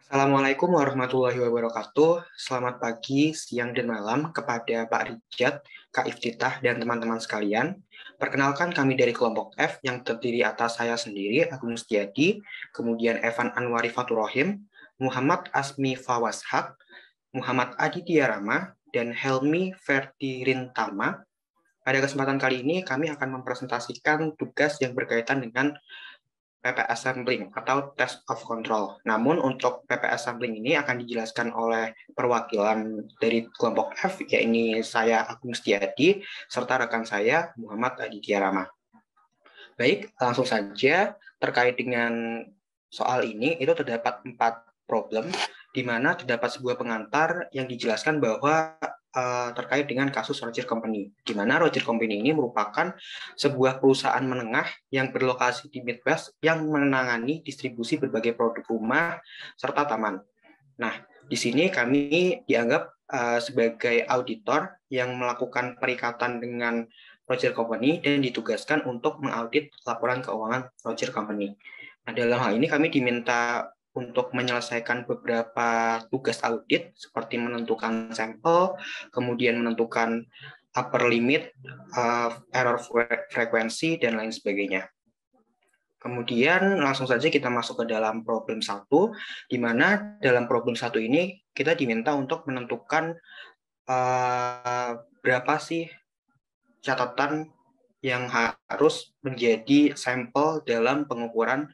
Assalamualaikum warahmatullahi wabarakatuh. Selamat pagi, siang, dan malam kepada Pak Rijat, Kak Iftitah, dan teman-teman sekalian. Perkenalkan kami dari kelompok F yang terdiri atas saya sendiri, Agung Setiadi, kemudian Evan Anwari Faturohim, Muhammad Asmi Fawashak, Muhammad Aditya Rama, dan Helmi Ferdirintama. Pada kesempatan kali ini, kami akan mempresentasikan tugas yang berkaitan dengan PPS sampling atau test of control. Namun untuk PPS sampling ini akan dijelaskan oleh perwakilan dari kelompok F, yaitu saya Agung Setiadi, serta rekan saya Muhammad Aditya Rama. Baik, langsung saja terkait dengan soal ini, itu terdapat 4 problem, di mana terdapat sebuah pengantar yang dijelaskan bahwa terkait dengan kasus Roger Company, di mana Roger Company ini merupakan sebuah perusahaan menengah yang berlokasi di Midwest yang menangani distribusi berbagai produk rumah serta taman. Nah, di sini kami dianggap sebagai auditor yang melakukan perikatan dengan Roger Company dan ditugaskan untuk mengaudit laporan keuangan Roger Company. Nah, dalam hal ini kami diminta untuk menyelesaikan beberapa tugas audit seperti menentukan sampel, kemudian menentukan upper limit, error frekuensi, dan lain sebagainya. Kemudian langsung saja kita masuk ke dalam problem 1, di mana dalam problem 1 ini kita diminta untuk menentukan berapa sih catatan yang harus menjadi sampel dalam pengukuran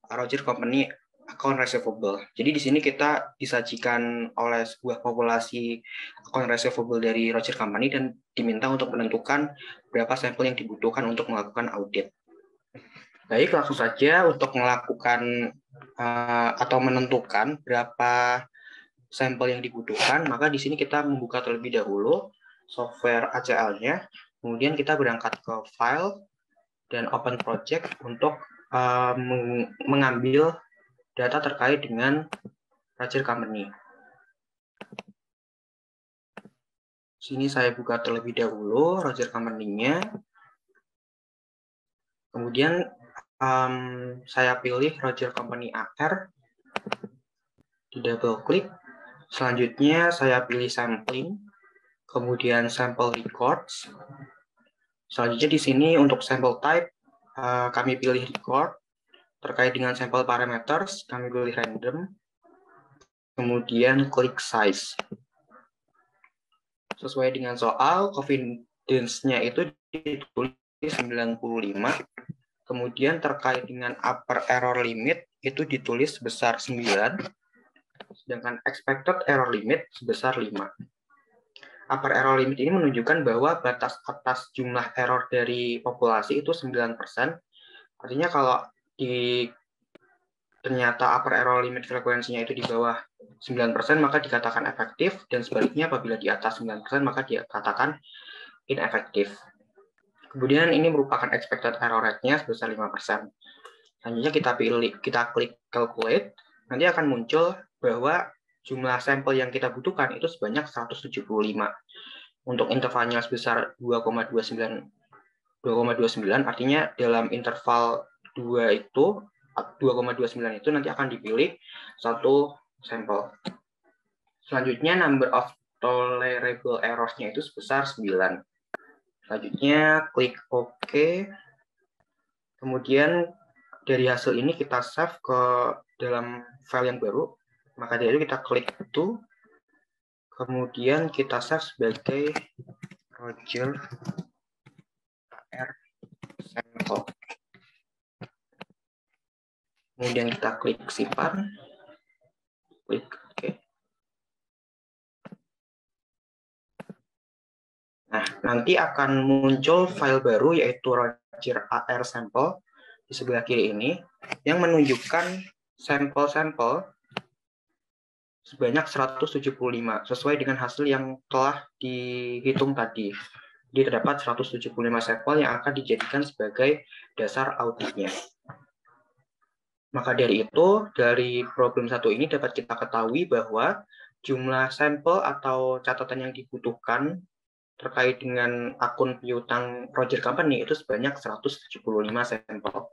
Roger Company account receivable. Jadi di sini kita disajikan oleh sebuah populasi account receivable dari Roger Company dan diminta untuk menentukan berapa sampel yang dibutuhkan untuk melakukan audit. Baik, langsung saja untuk melakukan atau menentukan berapa sampel yang dibutuhkan, maka di sini kita membuka terlebih dahulu software ACL-nya, kemudian kita berangkat ke file dan open project untuk mengambil data terkait dengan Roger Company. Sini saya buka terlebih dahulu Roger Company-nya. Kemudian saya pilih Roger Company AR, di double klik. Selanjutnya saya pilih sampling, kemudian sample records. Selanjutnya di sini untuk sample type kami pilih record. Terkait dengan sampel parameters kami pilih random. Kemudian klik size. Sesuai dengan soal, confidence-nya itu ditulis 95. Kemudian terkait dengan upper error limit itu ditulis sebesar 9. Sedangkan expected error limit sebesar 5. Upper error limit ini menunjukkan bahwa batas atas jumlah error dari populasi itu 9%. Artinya kalau ternyata upper error limit frekuensinya itu di bawah 9%, maka dikatakan efektif, dan sebaliknya apabila di atas 9%, maka dikatakan inefektif. Kemudian ini merupakan expected error rate-nya sebesar 5%. Selanjutnya kita klik calculate, nanti akan muncul bahwa jumlah sampel yang kita butuhkan itu sebanyak 175. Untuk intervalnya sebesar 2,29, artinya dalam interval 2,29 itu nanti akan dipilih satu sampel. Selanjutnya number of tolerable errors-nya itu sebesar 9. Selanjutnya klik OK. Kemudian dari hasil ini kita save ke dalam file yang baru. Maka dari itu kita klik itu. Kemudian kita save sebagai Roger AR sample. Kemudian kita klik simpan, klik OK. Nah, nanti akan muncul file baru yaitu Roger AR sample di sebelah kiri ini yang menunjukkan sampel-sampel sebanyak 175 sesuai dengan hasil yang telah dihitung tadi. Jadi terdapat 175 sampel yang akan dijadikan sebagai dasar auditnya. Maka dari itu, dari problem 1 ini dapat kita ketahui bahwa jumlah sampel atau catatan yang dibutuhkan terkait dengan akun piutang Roger Company itu sebanyak 175 sampel.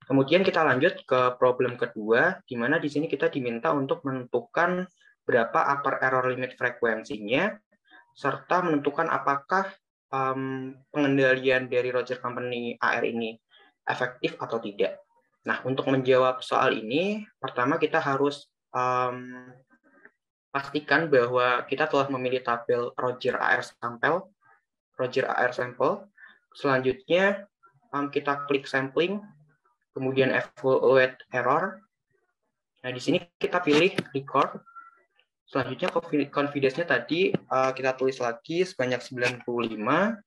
Kemudian kita lanjut ke problem kedua, di mana di sini kita diminta untuk menentukan berapa upper error limit frekuensinya, serta menentukan apakah pengendalian dari Roger Company AR ini efektif atau tidak. Nah, untuk menjawab soal ini, pertama kita harus pastikan bahwa kita telah memilih tabel Roger AR sampel. Selanjutnya, kita klik sampling, kemudian evaluate error. Nah, di sini kita pilih record. Selanjutnya confidence-nya tadi kita tulis lagi sebanyak 95,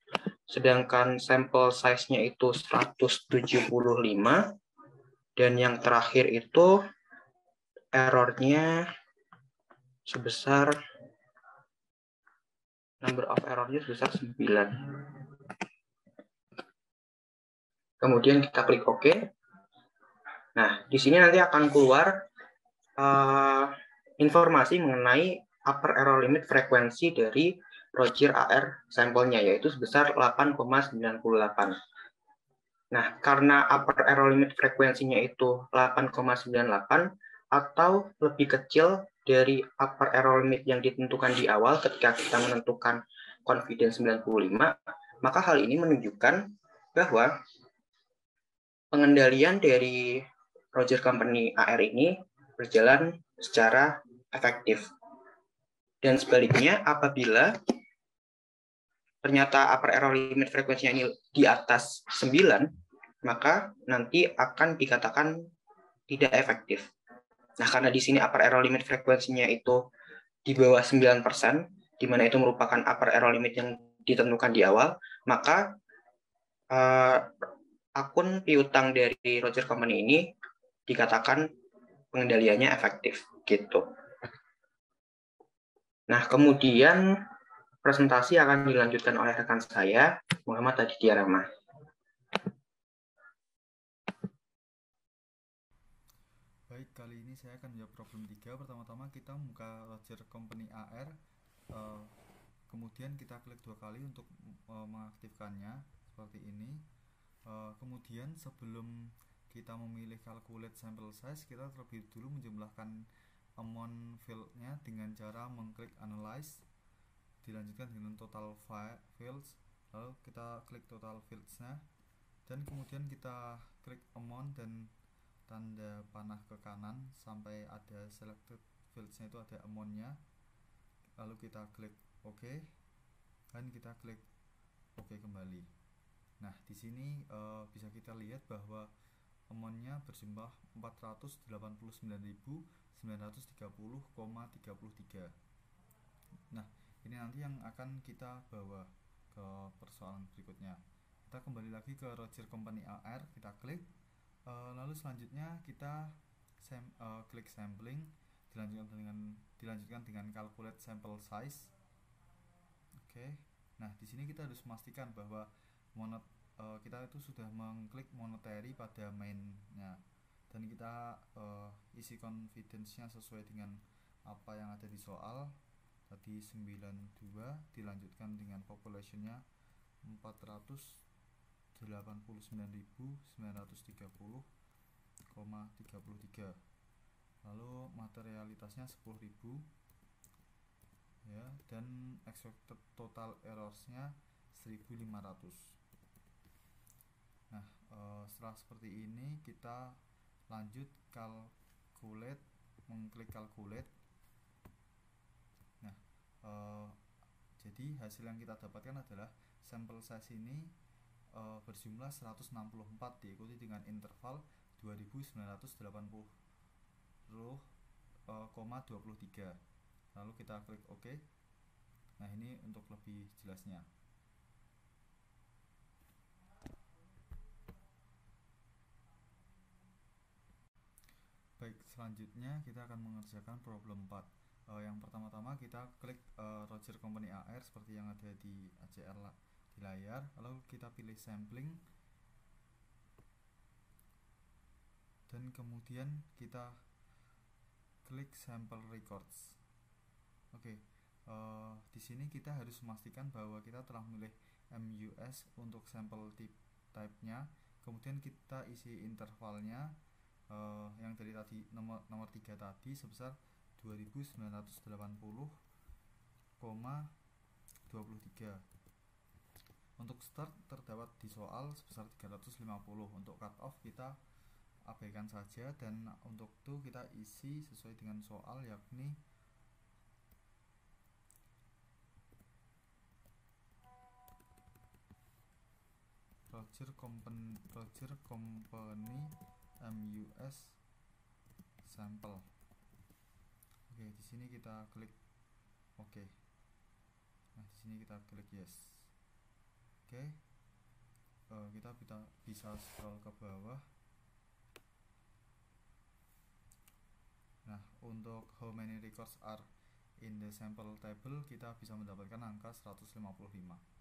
sedangkan sampel size-nya itu 175, dan yang terakhir itu error-nya sebesar number of error-nya sebesar 9. Kemudian kita klik OK. Nah, di sini nanti akan keluar informasi mengenai upper error limit frekuensi dari Roger AR sampelnya, yaitu sebesar 8,98. Nah, karena upper error limit frekuensinya itu 8,98 atau lebih kecil dari upper error limit yang ditentukan di awal ketika kita menentukan confidence 95, maka hal ini menunjukkan bahwa pengendalian dari Roger Company AR ini berjalan secara efektif. Dan sebaliknya, apabila ternyata upper error limit frekuensinya ini di atas 9, maka nanti akan dikatakan tidak efektif. Nah, karena di sini upper error limit frekuensinya itu di bawah 9%, di mana itu merupakan upper error limit yang ditentukan di awal, maka akun piutang dari Roger Company ini dikatakan pengendaliannya efektif gitu. Nah, kemudian presentasi akan dilanjutkan oleh rekan saya, Muhammad Aditya Rama. Baik, kali ini saya akan menjawab problem 3. Pertama-tama kita membuka Roger Company AR, kemudian kita klik 2 kali untuk mengaktifkannya seperti ini. Kemudian sebelum kita memilih calculate sample size, kita terlebih dulu menjumlahkan amount field-nya dengan cara mengklik analyze, dilanjutkan dengan total fields, lalu kita klik total fields-nya, dan kemudian kita klik amount dan tanda panah ke kanan sampai ada selected fields-nya itu ada amount-nya, lalu kita klik OK dan kita klik OK kembali. Nah, di sini bisa kita lihat bahwa amount-nya berjumlah 489.930,33. Nah, ini nanti yang akan kita bawa ke persoalan berikutnya. Kita kembali lagi ke Roger Company AR, kita klik, lalu selanjutnya kita klik sampling, dilanjutkan dengan calculate sample size. Oke. Nah, di sini kita harus memastikan bahwa kita itu sudah mengklik monetary pada main-nya, dan kita isi confidence-nya sesuai dengan apa yang ada di soal. Tadi 92 dilanjutkan dengan population-nya 489.930,33, lalu materialitasnya 10.000 ya, dan expected total errors-nya 1.500. Nah, setelah seperti ini kita lanjut calculate, mengklik calculate. Nah, jadi hasil yang kita dapatkan adalah sampel size ini berjumlah 164 diikuti dengan interval 2980,23. Lalu kita klik OK. Nah, ini untuk lebih jelasnya. Baik, selanjutnya kita akan mengerjakan problem 4. Yang pertama-tama kita klik Roger Company AR seperti yang ada di ACR di layar, lalu kita pilih sampling, dan kemudian kita klik sample records. Oke, di sini kita harus memastikan bahwa kita telah memilih MUS untuk sampel type-nya, kemudian kita isi intervalnya yang dari tadi nomor 3 tadi sebesar 2980,23. Untuk start terdapat di soal sebesar 350. Untuk cut off kita abaikan saja, dan untuk itu kita isi sesuai dengan soal, yakni Roger Company MUS sampel. Oke, di sini kita klik oke. Nah, di sini kita klik yes. Oke. Kita bisa scroll ke bawah. Nah, untuk how many records are in the sample table kita bisa mendapatkan angka 155.